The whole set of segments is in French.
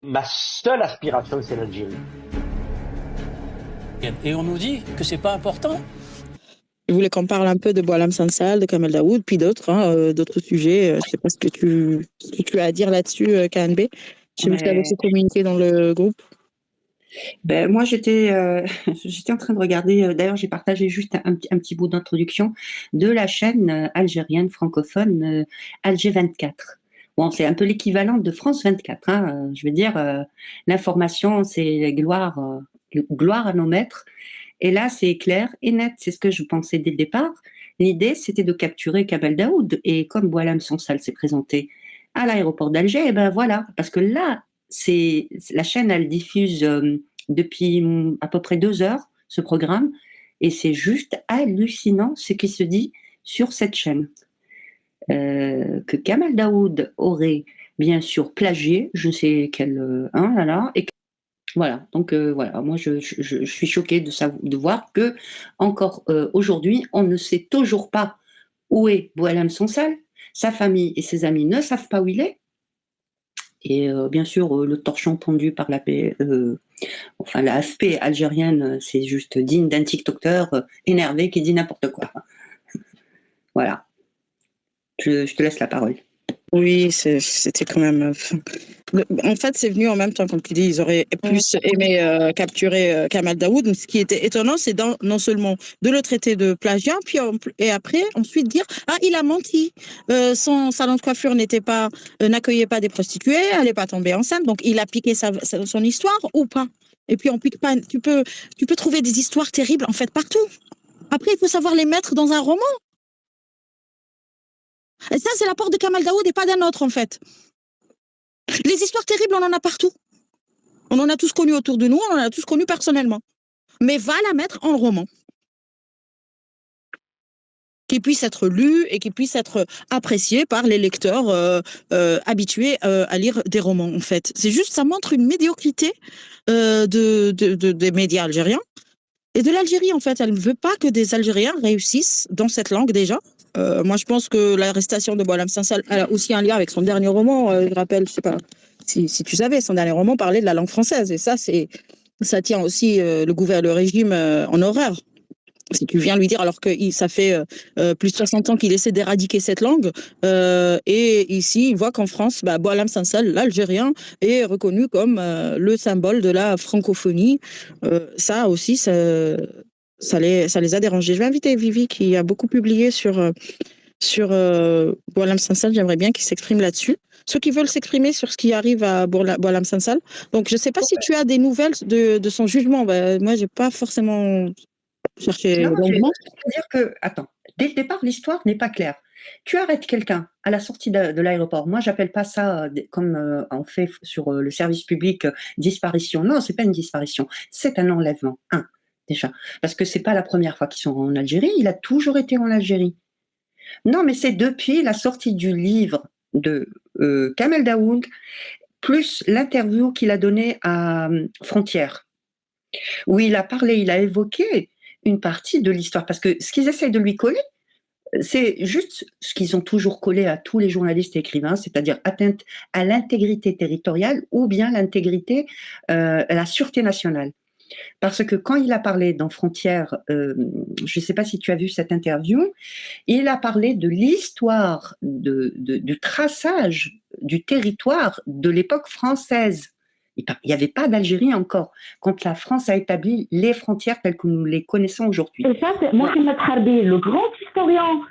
Ma seule aspiration, c'est l'Algérie. Et on nous dit que c'est pas important. Je voulais qu'on parle un peu de Boualem Sansal, de Kamel Daoud, puis d'autres, d'autres sujets. Je ne sais pas ce que tu as à dire là-dessus, KNB. Je vais faire aussi communiquer dans le groupe. Ben, moi, j'étais en train de regarder, d'ailleurs, j'ai partagé juste un petit bout d'introduction de la chaîne algérienne francophone Alger 24. Bon, c'est un peu l'équivalent de France 24. Hein, je veux dire, l'information, c'est gloire à nos maîtres. Et là, c'est clair et net. C'est ce que je pensais dès le départ. L'idée, c'était de capturer Kamel Daoud. Et comme Boualem Sansal s'est présenté à l'aéroport d'Alger, et ben voilà. Parce que là, la chaîne, elle diffuse depuis à peu près 2 heures ce programme. Et c'est juste hallucinant ce qui se dit sur cette chaîne. Que Kamel Daoud aurait bien sûr plagié, je sais quel... et voilà, donc voilà, moi je suis choquée de voir que encore aujourd'hui, on ne sait toujours pas où est Boualem Sansal, sa famille et ses amis ne savent pas où il est, et bien sûr le torchon pondu par la AFP algérienne, c'est juste digne d'un TikToker énervé qui dit n'importe quoi. Voilà, je te laisse la parole. Oui, c'était quand même... En fait, c'est venu en même temps, comme tu dis, ils auraient plus aimé capturer Kamel Daoud. Mais ce qui était étonnant, c'est non seulement de le traiter de plagiat, puis et après, ensuite dire « Ah, il a menti. Son salon de coiffure n'accueillait pas des prostituées, elle n'est pas tombée enceinte, donc il a piqué son histoire ou pas ?» Et puis on pique pas... Tu peux trouver des histoires terribles, en fait, partout. Après, il faut savoir les mettre dans un roman. Et ça, c'est l'apport de Kamel Daoud et pas d'un autre, en fait. Les histoires terribles, on en a partout. On en a tous connu autour de nous, on en a tous connu personnellement. Mais va la mettre en roman. Qui puisse être lu et qui puisse être apprécié par les lecteurs habitués à lire des romans, en fait. C'est juste, ça montre une médiocrité des médias algériens et de l'Algérie, en fait. Elle ne veut pas que des Algériens réussissent dans cette langue, déjà. Moi, je pense que l'arrestation de Boualem Sansal a aussi un lien avec son dernier roman. Je rappelle, je sais pas si tu savais, son dernier roman parlait de la langue française. Et ça tient aussi le régime en horreur. Si tu viens lui dire, alors que ça fait plus de 60 ans qu'il essaie d'éradiquer cette langue, et ici, il voit qu'en France, Boualem Sansal, l'Algérien, est reconnu comme le symbole de la francophonie. Ça aussi, ça les a dérangés. Je vais inviter Vivi qui a beaucoup publié sur Boualem Sansal. J'aimerais bien qu'il s'exprime là-dessus. Ceux qui veulent s'exprimer sur ce qui arrive à Boualem Sansal. Donc, je ne sais pas si tu as des nouvelles de son jugement. Moi, je n'ai pas forcément cherché longuement. C'est-à-dire que, attends, dès le départ, l'histoire n'est pas claire. Tu arrêtes quelqu'un à la sortie de l'aéroport. Moi, j'appelle pas ça comme on fait sur le service public disparition. Non, c'est pas une disparition. C'est un enlèvement. Déjà, parce que c'est pas la première fois qu'ils sont en Algérie. Il a toujours été en Algérie. Non, mais c'est depuis la sortie du livre de Kamel Daoud, plus l'interview qu'il a donnée à Frontières, où il a évoqué une partie de l'histoire. Parce que ce qu'ils essayent de lui coller, c'est juste ce qu'ils ont toujours collé à tous les journalistes et écrivains, c'est-à-dire atteinte à l'intégrité territoriale ou bien l'intégrité, la sûreté nationale. Parce que quand il a parlé dans Frontières, je ne sais pas si tu as vu cette interview, il a parlé de l'histoire du traçage du territoire de l'époque française. Il n'y avait pas d'Algérie encore, quand la France a établi les frontières telles que nous les connaissons aujourd'hui. Et ça, c'est Mohamed Harbi, le grand historien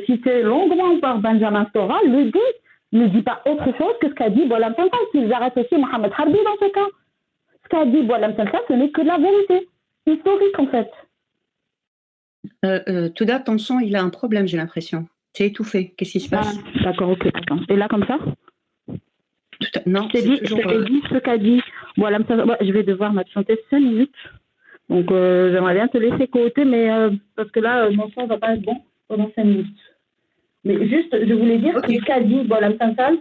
cité longuement par Benjamin Stora, ne dit pas autre chose que ce qu'a dit Boualem Sansal. Qu'ils arrêtent aussi Mohamed Harbi dans ce cas. Ce qu'a dit Boualem Sansal, ce n'est que de la vérité historique, en fait. Touda, ton son, il a un problème, j'ai l'impression. C'est étouffé. Qu'est-ce qui se passe? D'accord, ok. Attends. Et là, comme ça? Non, je t'ai dit ce qu'a dit Boualem Sansal. Je vais devoir m'absenter 5 minutes. Donc, j'aimerais bien te laisser côté, mais parce que là, mon son ne va pas être bon pendant 5 minutes. Mais juste, je voulais dire que ce qu'a dit Boualem Sansal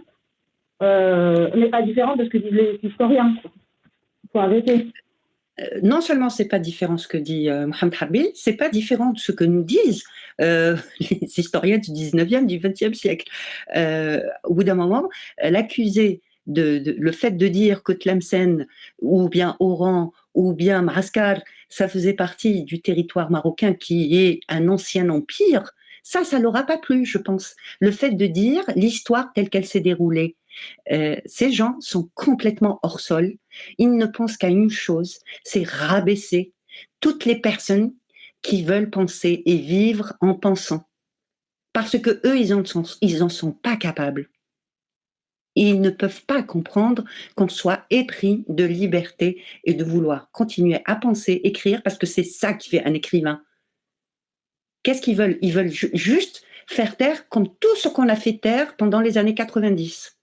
n'est pas différent de ce que disent les historiens. Il faut arrêter. Non seulement c'est pas différent de ce que dit Mohamed Harbi, c'est pas différent de ce que nous disent les historiens du 19e, du 20e siècle. Au bout d'un moment, l'accusé le fait de dire que Tlemcen ou bien Oran ou bien Maraskar, ça faisait partie du territoire marocain qui est un ancien empire, ça leur a pas plu, je pense. Le fait de dire l'histoire telle qu'elle s'est déroulée. Ces gens sont complètement hors sol. Ils ne pensent qu'à une chose, c'est rabaisser toutes les personnes qui veulent penser et vivre en pensant. Parce que eux, ils en sont pas capables. Ils ne peuvent pas comprendre qu'on soit épris de liberté et de vouloir continuer à penser, écrire, parce que c'est ça qui fait un écrivain. Qu'est-ce qu'ils veulent? Ils veulent juste faire taire comme tout ce qu'on a fait taire pendant les années 90.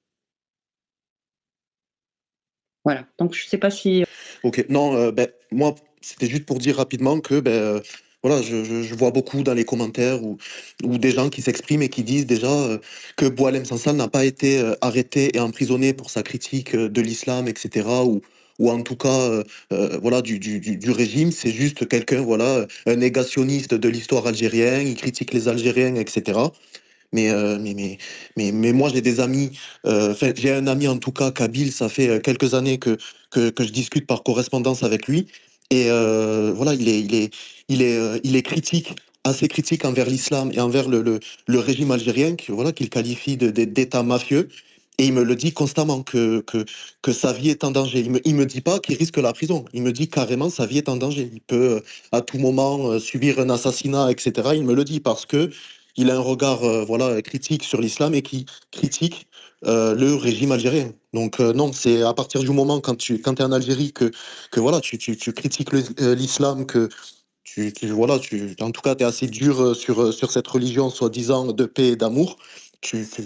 Voilà, donc je ne sais pas si... Ok, non, moi, c'était juste pour dire rapidement que voilà, je vois beaucoup dans les commentaires ou des gens qui s'expriment et qui disent déjà que Boualem Sansal n'a pas été arrêté et emprisonné pour sa critique de l'islam, etc. Ou en tout cas voilà, du régime. C'est juste quelqu'un, voilà, un négationniste de l'histoire algérienne, il critique les Algériens, etc. Mais, moi, j'ai des amis, j'ai un ami en tout cas, Kabyle, ça fait quelques années que je discute par correspondance avec lui. Et voilà, il est critique, assez critique envers l'islam et envers le régime algérien, voilà, qu'il qualifie d'État mafieux. Et il me le dit constamment que sa vie est en danger. Il me dit pas qu'il risque la prison. Il me dit carrément sa vie est en danger. Il peut à tout moment subir un assassinat, etc. Il me le dit parce que il a un regard voilà, critique sur l'islam et qui critique le régime algérien. Donc non, c'est à partir du moment quand tu es en Algérie que voilà, tu critiques l'islam, que voilà, en tout cas, tu es assez dur sur cette religion soi-disant de paix et d'amour, tu, tu,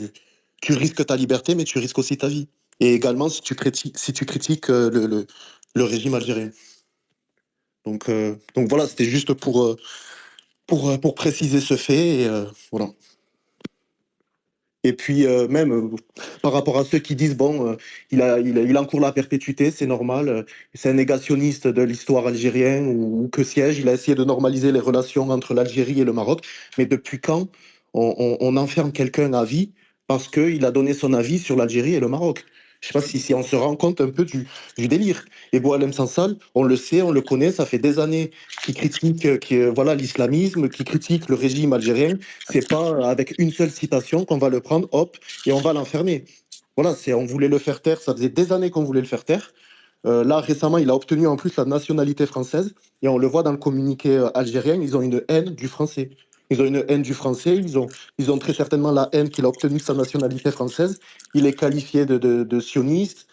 tu risques ta liberté, mais tu risques aussi ta vie. Et également si tu critiques le régime algérien. Donc voilà, c'était juste pour préciser ce fait. Et, voilà. Et puis même par rapport à ceux qui disent bon, il encourt la perpétuité, c'est normal, c'est un négationniste de l'histoire algérienne ou que sais-je, il a essayé de normaliser les relations entre l'Algérie et le Maroc. Mais depuis quand on enferme quelqu'un à vie parce qu'il a donné son avis sur l'Algérie et le Maroc? Je sais pas si on se rend compte un peu du délire. Et Boualem Sansal, on le sait, on le connaît, ça fait des années qu'il critique voilà, l'islamisme, qu'il critique le régime algérien. C'est pas avec une seule citation qu'on va le prendre, hop, et on va l'enfermer. Voilà, on voulait le faire taire, ça faisait des années qu'on voulait le faire taire. Là, récemment, il a obtenu en plus la nationalité française, et on le voit dans le communiqué algérien, ils ont une haine du français. Ils ont une haine du français, ils ont très certainement la haine qu'il a obtenu sa nationalité française. Il est qualifié de sioniste,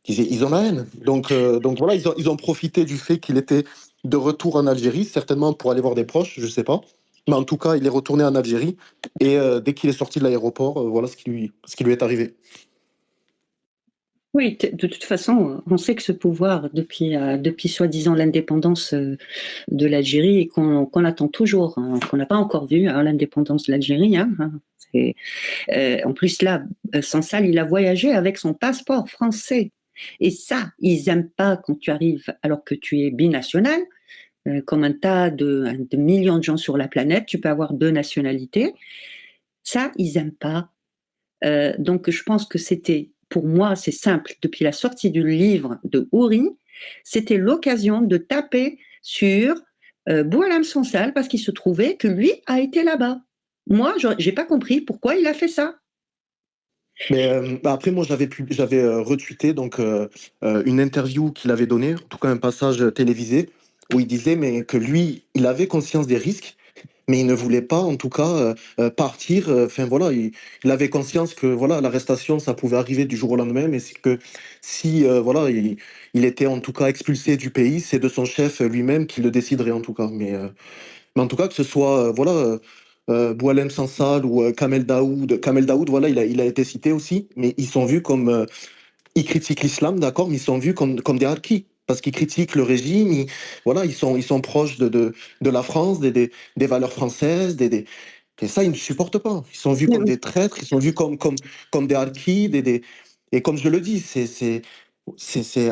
ils ont la haine. Donc voilà, ils ont profité du fait qu'il était de retour en Algérie, certainement pour aller voir des proches, je sais pas. Mais en tout cas, il est retourné en Algérie, et dès qu'il est sorti de l'aéroport, voilà ce qui lui est arrivé. Oui, de toute façon, on sait que ce pouvoir, depuis soi-disant l'indépendance de l'Algérie, et qu'on attend toujours, hein, qu'on n'a pas encore vu, hein, l'indépendance de l'Algérie. En plus, là, Sansal, il a voyagé avec son passeport français. Et ça, ils n'aiment pas quand tu arrives alors que tu es binational, comme un tas de millions de gens sur la planète, tu peux avoir deux nationalités. Ça, ils n'aiment pas. Donc, je pense que pour moi, c'est simple. Depuis la sortie du livre de Houri, c'était l'occasion de taper sur Boualem Sansal parce qu'il se trouvait que lui a été là-bas. Moi, j'ai pas compris pourquoi il a fait ça. Mais après, moi, j'avais retweeté donc une interview qu'il avait donnée, en tout cas un passage télévisé, où il disait mais que lui, il avait conscience des risques, mais il ne voulait pas, en tout cas, partir. Enfin voilà, il avait conscience que voilà, l'arrestation, ça pouvait arriver du jour au lendemain, mais c'est que si voilà, il était en tout cas expulsé du pays, c'est de son chef lui-même qui le déciderait en tout cas. Mais en tout cas, que ce soit Boualem Sansal ou Kamel Daoud. Kamel Daoud, voilà, il a été cité aussi, mais ils sont vus comme... ils critiquent l'islam, d'accord, mais ils sont vus comme des harkis, parce qu'ils critiquent le régime, voilà, ils sont proches de la France, des valeurs françaises, et ça, ils ne supportent pas. Ils sont vus comme des traîtres, ils sont vus comme des harkis, et comme je le dis,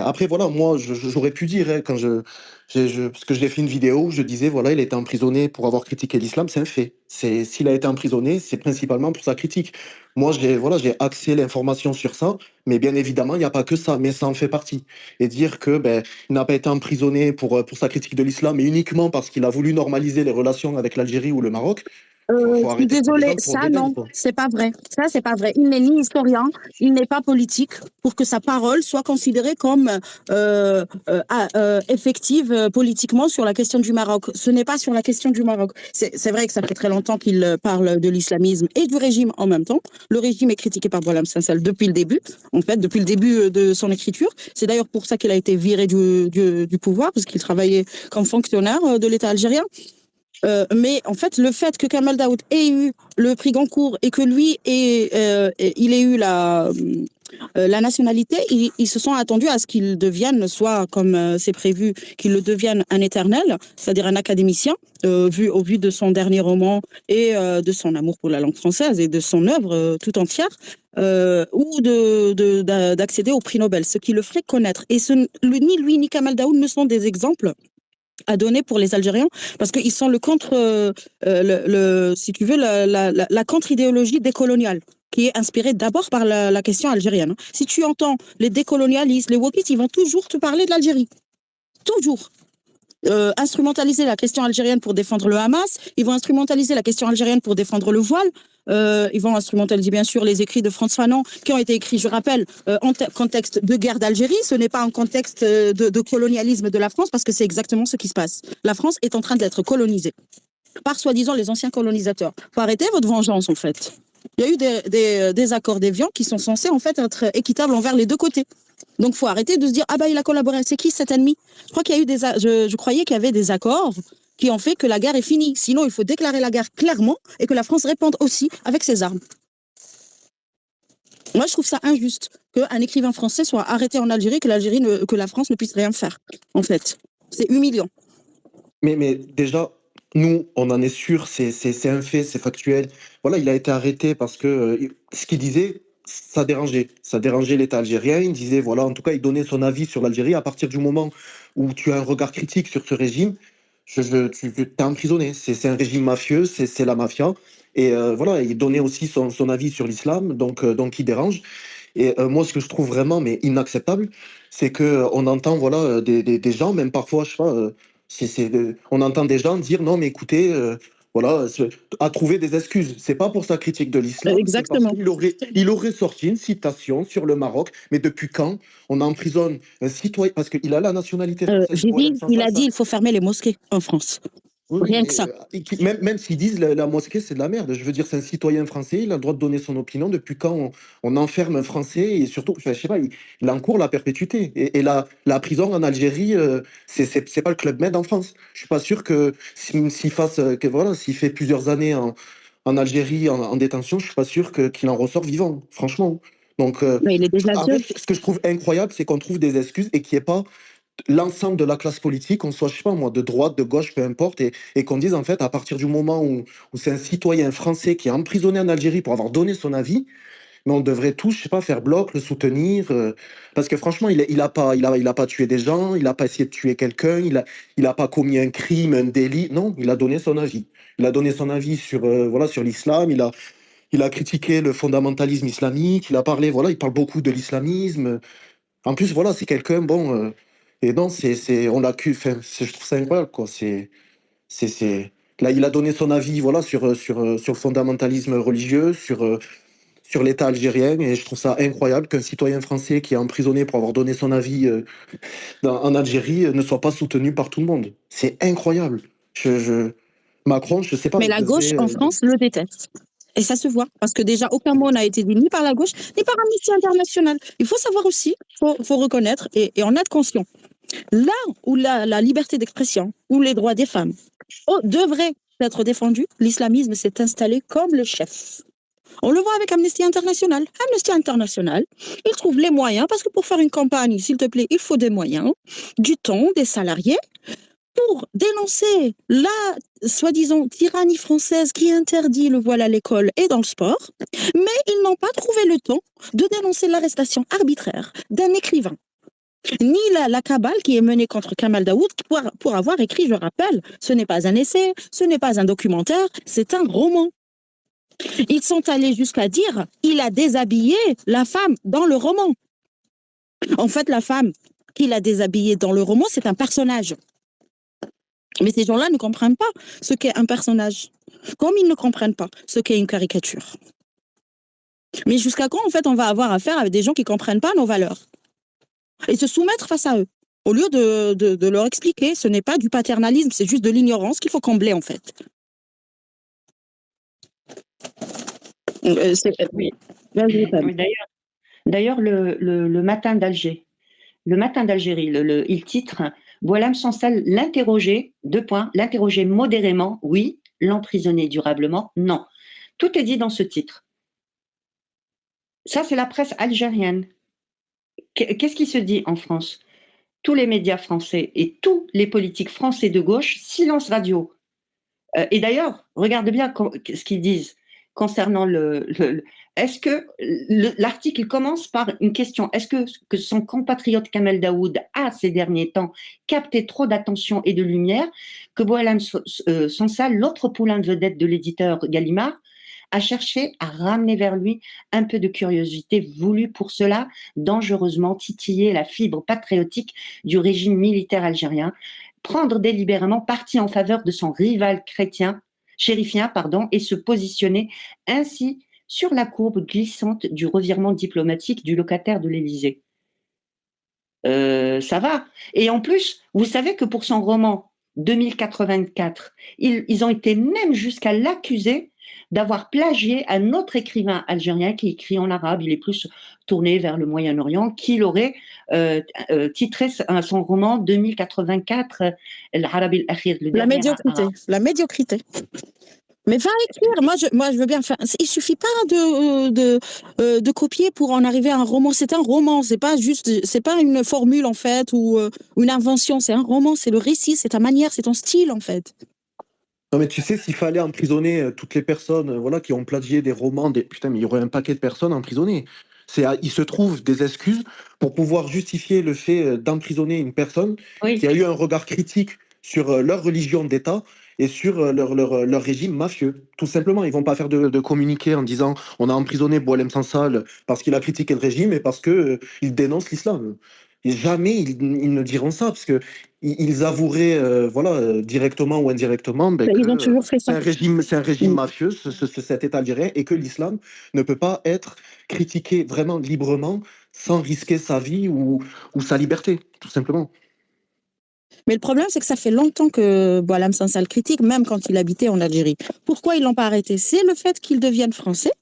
Après, voilà, moi, j'aurais pu dire, hein, parce que j'ai fait une vidéo où je disais, voilà, il a été emprisonné pour avoir critiqué l'islam, c'est un fait. S'il a été emprisonné, c'est principalement pour sa critique. Moi, voilà, j'ai axé l'information sur ça, mais bien évidemment, il n'y a pas que ça, mais ça en fait partie. Et dire que, ben, il n'a pas été emprisonné pour sa critique de l'islam, mais uniquement parce qu'il a voulu normaliser les relations avec l'Algérie ou le Maroc, Je faut suis arrêter de prendre les désolée, gens pour ça des dingues, non, quoi. c'est pas vrai. Ça, c'est pas vrai. Il n'est ni historien, il n'est pas politique pour que sa parole soit considérée comme effective politiquement sur la question du Maroc. Ce n'est pas sur la question du Maroc. C'est vrai que ça fait très longtemps qu'il parle de l'islamisme et du régime en même temps. Le régime est critiqué par Boualem Sansal depuis le début, en fait, depuis le début de son écriture. C'est d'ailleurs pour ça qu'il a été viré du pouvoir, parce qu'il travaillait comme fonctionnaire de l'État algérien. Mais en fait, le fait que Kamal Daoud ait eu le prix Goncourt et que lui il ait eu la nationalité, ils se sont attendus à ce qu'il devienne, soit comme c'est prévu, qu'il le devienne un éternel, c'est-à-dire un académicien, au vu de son dernier roman et de son amour pour la langue française et de son œuvre tout entière, ou d'accéder au prix Nobel, ce qui le ferait connaître. Et ni lui ni Kamal Daoud ne sont des exemples à donner pour les Algériens, parce qu'ils sont si tu veux, la contre-idéologie décoloniale, qui est inspirée d'abord par la question algérienne. Si tu entends les décolonialistes, les wokistes, ils vont toujours te parler de l'Algérie. Toujours. Instrumentaliser la question algérienne pour défendre le Hamas, ils vont instrumentaliser la question algérienne pour défendre le voile, ils vont instrumentaliser bien sûr les écrits de Frantz Fanon qui ont été écrits, je rappelle, en contexte de guerre d'Algérie, ce n'est pas en contexte de colonialisme de la France, parce que c'est exactement ce qui se passe. La France est en train d'être colonisée par soi-disant les anciens colonisateurs. Faut arrêter votre vengeance en fait. Il y a eu des accords d'Évian qui sont censés en fait être équitables envers les deux côtés. Donc, faut arrêter de se dire, ah bah, il a collaboré. C'est qui cet ennemi? Je crois qu'il y a eu je croyais qu'il y avait des accords qui ont fait que la guerre est finie. Sinon, il faut déclarer la guerre clairement et que la France réponde aussi avec ses armes. Moi, je trouve ça injuste qu'un écrivain français soit arrêté en Algérie, que la France ne puisse rien faire, en fait. C'est humiliant. Mais déjà, nous, on en est sûr, c'est un fait, c'est factuel. Voilà, il a été arrêté parce que ce qu'il disait, ça dérangeait. Ça dérangeait l'État algérien. Il disait, voilà, en tout cas, il donnait son avis sur l'Algérie. À partir du moment où tu as un regard critique sur ce régime, tu es emprisonné. C'est un régime mafieux, c'est la mafia. Et voilà, il donnait aussi son avis sur l'islam, donc il dérange. Et moi, ce que je trouve vraiment mais inacceptable, c'est que on entend voilà des gens, même parfois, je sais pas, on entend des gens dire non, mais écoutez, voilà, à trouver des excuses. C'est pas pour sa critique de l'islam, c'est parce Exactement. il aurait sorti une citation sur le Maroc. Mais depuis quand on emprisonne un citoyen parce qu'il a la nationalité française? J'ai Boualem dit, il Sansal, a dit, il faut fermer les mosquées en France. oui, oui, Rien que mais ça. même s'ils disent la mosquée, c'est de la merde. Je veux dire, c'est un citoyen français, il a le droit de donner son opinion. Depuis quand on enferme un Français et surtout, enfin, je sais pas, il encourt la perpétuité. Et la prison en Algérie, c'est pas le Club Med en France. Je suis pas sûr que s'il fait plusieurs années en Algérie en détention, je suis pas sûr qu'il en ressort vivant, franchement. Donc, Mais il est déjà en vieux. fait, ce que je trouve incroyable, c'est qu'on trouve des excuses et qu'il n'y ait pas l'ensemble de la classe politique, qu'on soit, je sais pas moi, de droite, de gauche, peu importe, et qu'on dise en fait, à partir du moment où c'est un citoyen français qui est emprisonné en Algérie pour avoir donné son avis, mais on devrait tous, je sais pas, faire bloc, le soutenir, parce que franchement, il a pas tué des gens, il a pas essayé de tuer quelqu'un, il a pas commis un crime, un délit, non, il a donné son avis. Il a donné son avis sur, voilà, sur l'islam, il a critiqué le fondamentalisme islamique, il a parlé, voilà, il parle beaucoup de l'islamisme. En plus, voilà, c'est quelqu'un, bon, et non, on l'a enfin, je trouve ça incroyable, quoi. Là, il a donné son avis, voilà, sur le fondamentalisme religieux, sur l'État algérien, et je trouve ça incroyable qu'un citoyen français qui est emprisonné pour avoir donné son avis en Algérie ne soit pas soutenu par tout le monde. C'est incroyable. Macron, je sais pas, Mais il la gauche devrait. en France le déteste. Et ça se voit, parce que déjà, aucun mot n'a été dit ni par la gauche, ni par Amnesty International. Il faut savoir aussi, faut reconnaître et en être conscient. Là où la liberté d'expression, où les droits des femmes devraient être défendus, l'islamisme s'est installé comme le chef. On le voit avec Amnesty International. Amnesty International, ils trouvent les moyens, parce que pour faire une campagne, s'il te plaît, il faut des moyens, du temps, des salariés, pour dénoncer la soi-disant tyrannie française qui interdit le voile à l'école et dans le sport, mais ils n'ont pas trouvé le temps de dénoncer l'arrestation arbitraire d'un écrivain ni la cabale qui est menée contre Kamal Daoud pour avoir écrit, je rappelle, ce n'est pas un essai, ce n'est pas un documentaire, c'est un roman. Ils sont allés jusqu'à dire il a déshabillé la femme dans le roman. En fait, la femme qu'il a déshabillée dans le roman, c'est un personnage. Mais ces gens-là ne comprennent pas ce qu'est un personnage, comme ils ne comprennent pas ce qu'est une caricature. Mais jusqu'à quand, en fait, on va avoir affaire avec des gens qui ne comprennent pas nos valeurs et se soumettre face à eux, au lieu de leur expliquer, ce n'est pas du paternalisme, c'est juste de l'ignorance qu'il faut combler, en fait. Oui. Oui, d'ailleurs, le matin d'Alger, le matin d'Algérie, il titre Boualem Sansal l'interroger, l'interroger modérément, oui, l'emprisonner durablement, non. Tout est dit dans ce titre. Ça, c'est la presse algérienne. Qu'est-ce qui se dit en France? Tous les médias français et tous les politiques français de gauche, silence radio. Et d'ailleurs, regarde bien ce qu'ils disent concernant est-ce que l'article commence par une question, est-ce que son compatriote Kamel Daoud a ces derniers temps capté trop d'attention et de lumière que Boualem Sansal, l'autre poulain de vedette de l'éditeur Gallimard, a cherché à ramener vers lui un peu de curiosité voulue pour cela, dangereusement titiller la fibre patriotique du régime militaire algérien, prendre délibérément parti en faveur de son rival chérifien, et se positionner ainsi sur la courbe glissante du revirement diplomatique du locataire de l'Élysée. Ça va. Et en plus, vous savez que pour son roman 2084, ils ont été même jusqu'à l'accuser d'avoir plagié un autre écrivain algérien qui écrit en arabe, il est plus tourné vers le Moyen-Orient, qui aurait titré son roman 2084, l'Arab al-Akhir. La médiocrité. Mais va écrire, moi je veux bien faire. Il suffit pas de copier pour en arriver à un roman. C'est un roman, c'est pas une formule en fait ou une invention. C'est un roman, c'est le récit, c'est ta manière, c'est ton style en fait. Non, mais tu sais, s'il fallait emprisonner toutes les personnes voilà, qui ont plagié des romans, putain, mais il y aurait un paquet de personnes emprisonnées. Il se trouve des excuses pour pouvoir justifier le fait d'emprisonner une personne qui a eu un regard critique sur leur religion d'État et sur leur régime mafieux. Tout simplement, ils vont pas faire de communiqué en disant on a emprisonné Boualem Sansal parce qu'il a critiqué le régime et parce qu'il dénonce l'islam. Et jamais ils ne diront ça, parce que ils avoueraient, directement ou indirectement, ils ont toujours fait ça. C'est un régime mafieux, cet État algérien, et que l'islam ne peut pas être critiqué vraiment librement sans risquer sa vie ou sa liberté, tout simplement. Mais le problème, c'est que ça fait longtemps que Boualem Sansal critique, même quand il habitait en Algérie. Pourquoi ils l'ont pas arrêté? C'est le fait qu'il devienne français.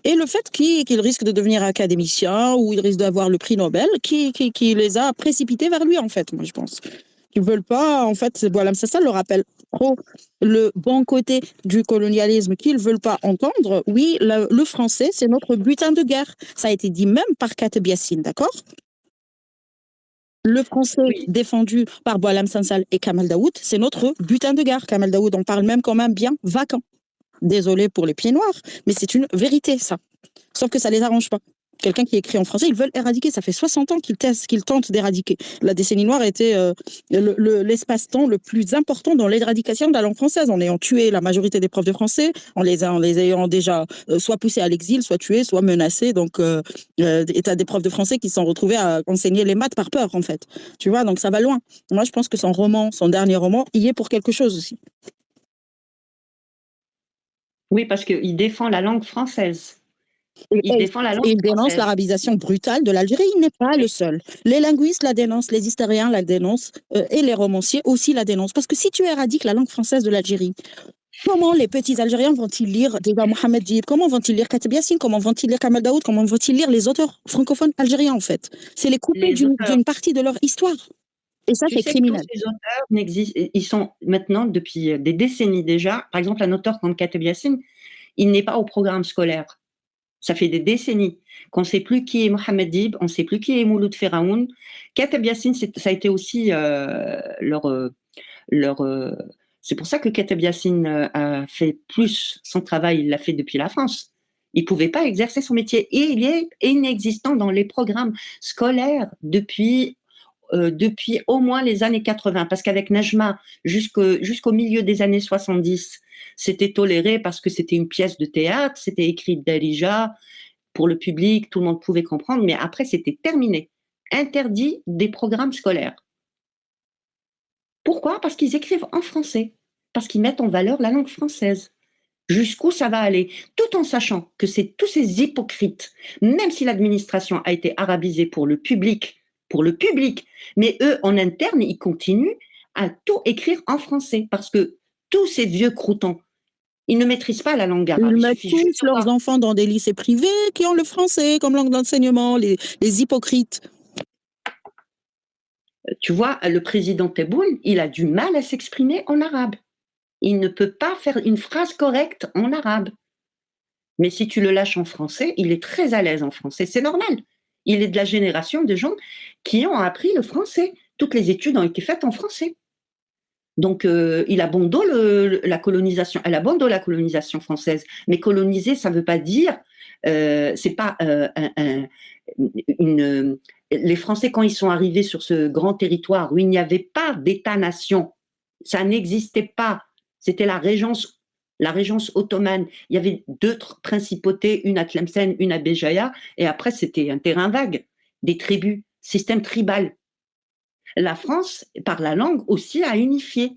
Et le fait qu'il risque de devenir académicien ou il risque d'avoir le prix Nobel qui les a précipités vers lui, en fait, moi je pense. Ils veulent pas, en fait, Boualem Sansal le rappelle trop le bon côté du colonialisme qu'ils veulent pas entendre. Oui, le français, c'est notre butin de guerre. Ça a été dit même par Kateb Yassine, d'accord? Le français défendu par Boualem Sansal et Kamal Daoud, c'est notre butin de guerre. Kamal Daoud, on parle même quand même bien vacant. Désolé pour les pieds noirs, mais c'est une vérité, ça. Sauf que ça les arrange pas. Quelqu'un qui écrit en français, ils veulent éradiquer. Ça fait 60 ans qu'ils tentent d'éradiquer. La décennie noire était l'espace-temps le plus important dans l'éradication de la langue française, en ayant tué la majorité des profs de français, en les ayant déjà soit poussés à l'exil, soit tués, soit menacés. Donc, t'as des profs de français qui se sont retrouvés à enseigner les maths par peur, en fait. Tu vois, donc ça va loin. Moi, je pense que son dernier roman, y est pour quelque chose aussi. Oui, parce qu'il défend la langue française. Il dénonce l'arabisation brutale de l'Algérie. Il n'est pas le seul. Les linguistes la dénoncent, les historiens la dénoncent et les romanciers aussi la dénoncent. Parce que si tu éradiques la langue française de l'Algérie, comment les petits Algériens vont-ils lire déjà Mohamed Dib? Comment vont-ils lire Kateb Yassine? Comment vont-ils lire Kamal Daoud? Comment vont-ils lire les auteurs francophones algériens, en fait? C'est les couper d'une partie de leur histoire. Et ça, c'est criminel. Tous ces auteurs n'existent, ils sont maintenant, depuis des décennies déjà, par exemple, un auteur comme Kateb Yassine, il n'est pas au programme scolaire. Ça fait des décennies qu'on ne sait plus qui est Mohamed Dib, on ne sait plus qui est Mouloud Feraoun. Kateb Yassine, ça a été aussi c'est pour ça que Kateb Yassine a fait plus son travail, il l'a fait depuis la France. Il ne pouvait pas exercer son métier. Et il est inexistant dans les programmes scolaires depuis depuis au moins les années 80, parce qu'avec Najma, jusqu'au milieu des années 70, c'était toléré parce que c'était une pièce de théâtre, c'était écrit d'Alija, pour le public, tout le monde pouvait comprendre, mais après, c'était terminé. Interdit des programmes scolaires. Pourquoi? Parce qu'ils écrivent en français, parce qu'ils mettent en valeur la langue française. Jusqu'où ça va aller? Tout en sachant que c'est tous ces hypocrites, même si l'administration a été arabisée pour le public, mais eux, en interne, ils continuent à tout écrire en français, parce que tous ces vieux croutons, ils ne maîtrisent pas la langue arabe. Ils mettent tous leurs enfants dans des lycées privés qui ont le français comme langue d'enseignement, les hypocrites. Tu vois, le président Tebboune, il a du mal à s'exprimer en arabe. Il ne peut pas faire une phrase correcte en arabe. Mais si tu le lâches en français, il est très à l'aise en français. C'est normal. Il est de la génération de gens qui ont appris le français. Toutes les études ont été faites en français. Donc, il a bon dos la colonisation. Elle a bon dos la colonisation française. Mais coloniser, ça ne veut pas dire, c'est pas les Français, quand ils sont arrivés sur ce grand territoire où il n'y avait pas d'État-nation, ça n'existait pas. C'était la régence ottomane. Il y avait 2 principautés, une à Tlemcen, une à Béjaïa, et après, c'était un terrain vague, des tribus, système tribal. La France, par la langue aussi, a unifié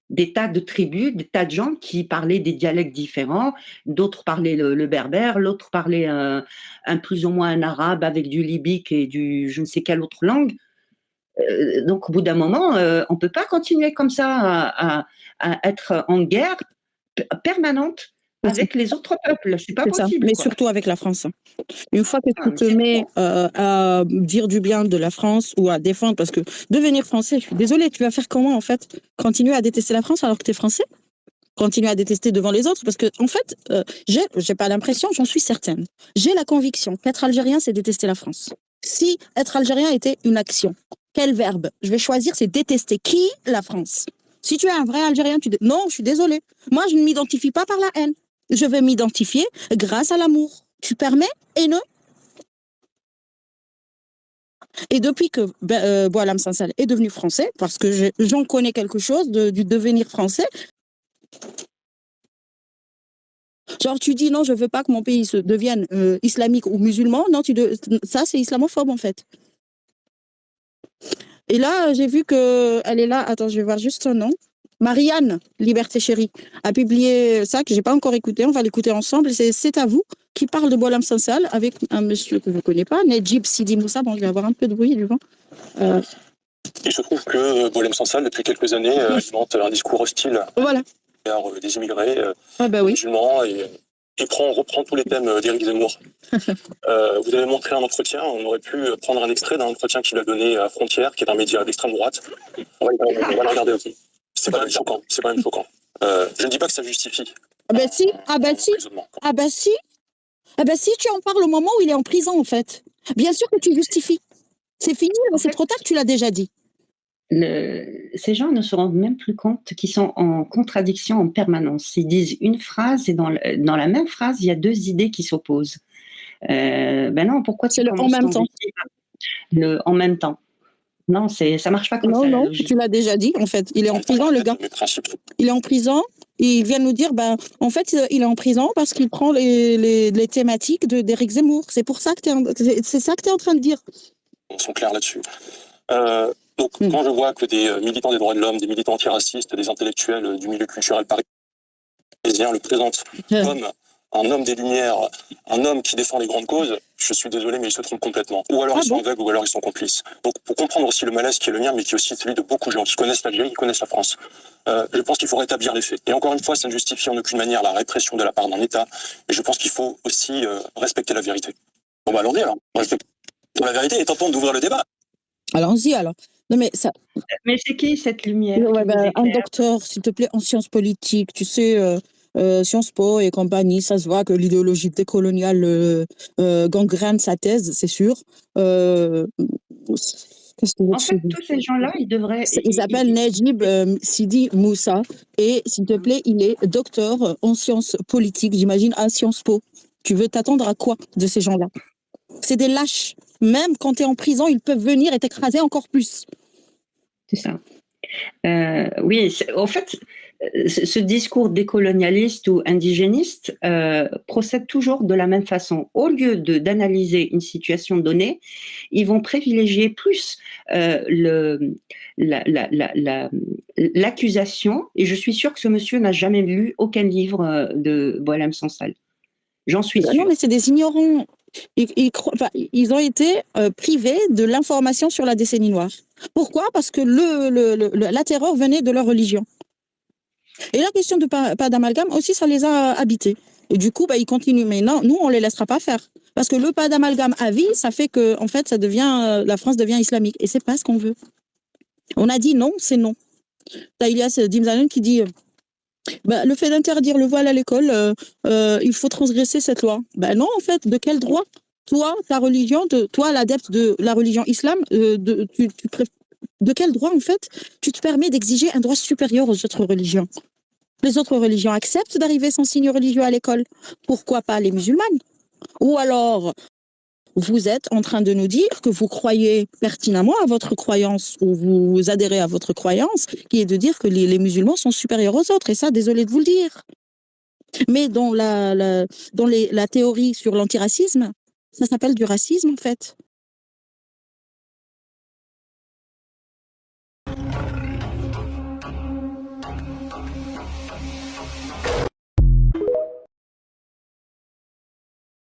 des tas de tribus, des tas de gens qui parlaient des dialectes différents. D'autres parlaient le berbère, l'autre parlait plus ou moins un arabe avec du libyque et du je ne sais quelle autre langue. Donc, au bout d'un moment, on ne peut pas continuer comme ça à être en guerre permanente avec les autres peuples. C'est pas possible. Mais quoi. surtout avec la France. Une fois que tu te mets à dire du bien de la France ou à défendre, parce que devenir français, je suis désolée, tu vas faire comment en fait? Continuer à détester la France alors que tu es français? Continuer à détester devant les autres? Parce que en fait, j'ai pas l'impression, j'en suis certaine. J'ai la conviction qu'être algérien, c'est détester la France. Si être algérien était une action, quel verbe je vais choisir? C'est détester qui? La France. Si tu es un vrai Algérien, non, je suis désolée. Moi, je ne m'identifie pas par la haine. Je vais m'identifier grâce à l'amour. Tu permets? Haineux? Et depuis que Boualem Sansal est devenu français, parce que j'en connais quelque chose du devenir français, genre tu dis non, je veux pas que mon pays se devienne islamique ou musulman, non, ça c'est islamophobe en fait. Et là, j'ai vu qu'elle est là, attends, je vais voir juste son nom. Marianne, Liberté Chérie, a publié ça que j'ai pas encore écouté, on va l'écouter ensemble. C'est à vous, qui parle de Boualem Sansal avec un monsieur que je ne connais pas, Nedjib Sidi Moussa. Bon, je vais avoir un peu de bruit du vent. Il se trouve que Boualem Sansal, depuis quelques années, alimente un discours hostile voilà. envers des immigrés oui. musulmans et reprend tous les thèmes d'Éric Zemmour. Vous avez montré un entretien, on aurait pu prendre un extrait d'un entretien qu'il a donné à Frontières, qui est un média d'extrême droite. On va le regarder aussi. C'est quand même choquant. Je ne dis pas que ça justifie. Ah ben si, tu en parles au moment où il est en prison en fait. Bien sûr que tu justifies. C'est fini, c'est trop tard, tu l'as déjà dit. Ces gens ne se rendent même plus compte qu'ils sont en contradiction en permanence. Ils disent une phrase et dans la même phrase, il y a 2 idées qui s'opposent. Ben non, pourquoi tu le en même temps. Le en même temps. Non, ça marche pas comme ça. Non, tu l'as déjà dit, en fait. Il est en prison, le gars. Il est en prison. Il vient nous dire, en fait, il est en prison parce qu'il prend les thématiques d'Éric Zemmour. C'est pour ça que c'est ça que tu es en train de dire. Ils sont clairs là-dessus. Donc, quand je vois que des militants des droits de l'homme, des militants antiracistes, des intellectuels du milieu culturel parisien le présentent comme un homme des Lumières, un homme qui défend les grandes causes, je suis désolé, mais ils se trompent complètement. Ou alors ils sont aveugles, ou alors ils sont complices. Donc, pour comprendre aussi le malaise qui est le mien, mais qui est aussi celui de beaucoup de gens qui connaissent l'Algérie, qui connaissent la France, je pense qu'il faut rétablir les faits. Et encore une fois, ça ne justifie en aucune manière la répression de la part d'un État, mais je pense qu'il faut aussi respecter la vérité. Bon, allons-y alors. Respectons la vérité et tentons d'ouvrir le débat. Allons-y alors. Non, mais c'est qui cette lumière? Un docteur, s'il te plaît, en sciences politiques, tu sais, Sciences Po et compagnie, ça se voit que l'idéologie décoloniale gangrène sa thèse, c'est sûr. En fait, tous ces gens-là, ils devraient... Il s'appelle Nedjib Sidi Moussa et, s'il te plaît, il est docteur en sciences politiques, j'imagine, à Sciences Po. Tu veux t'attendre à quoi de ces gens-là? C'est des lâches. Même quand tu es en prison, ils peuvent venir et t'écraser encore plus. C'est ça. Oui, en fait, ce discours décolonialiste ou indigéniste procède toujours de la même façon. Au lieu d'analyser une situation donnée, ils vont privilégier plus l'accusation, et je suis sûre que ce monsieur n'a jamais lu aucun livre de Boualem Sansal. J'en suis sûre. Non, mais c'est des ignorants. Ils ont été privés de l'information sur la décennie noire. Pourquoi? Parce que la terreur venait de leur religion. Et la question de pas d'amalgame aussi, ça les a habités. Et du coup, ils continuent. Mais non, nous, on les laissera pas faire. Parce que le pas d'amalgame à vie, ça fait que, en fait, la France devient islamique. Et c'est pas ce qu'on veut. On a dit non, c'est non. T'as Ilyas Dimzalen qui dit le fait d'interdire le voile à l'école, il faut transgresser cette loi. Non, en fait, de quel droit? Toi, ta religion, toi, l'adepte de la religion islam, de quel droit, en fait, tu te permets d'exiger un droit supérieur aux autres religions? Les autres religions acceptent d'arriver sans signe religieux à l'école. Pourquoi pas les musulmanes? Ou alors, vous êtes en train de nous dire que vous croyez pertinemment à votre croyance, ou vous adhérez à votre croyance, qui est de dire que les musulmans sont supérieurs aux autres. Et ça, désolé de vous le dire. Mais dans la théorie sur l'antiracisme, ça s'appelle du racisme, en fait.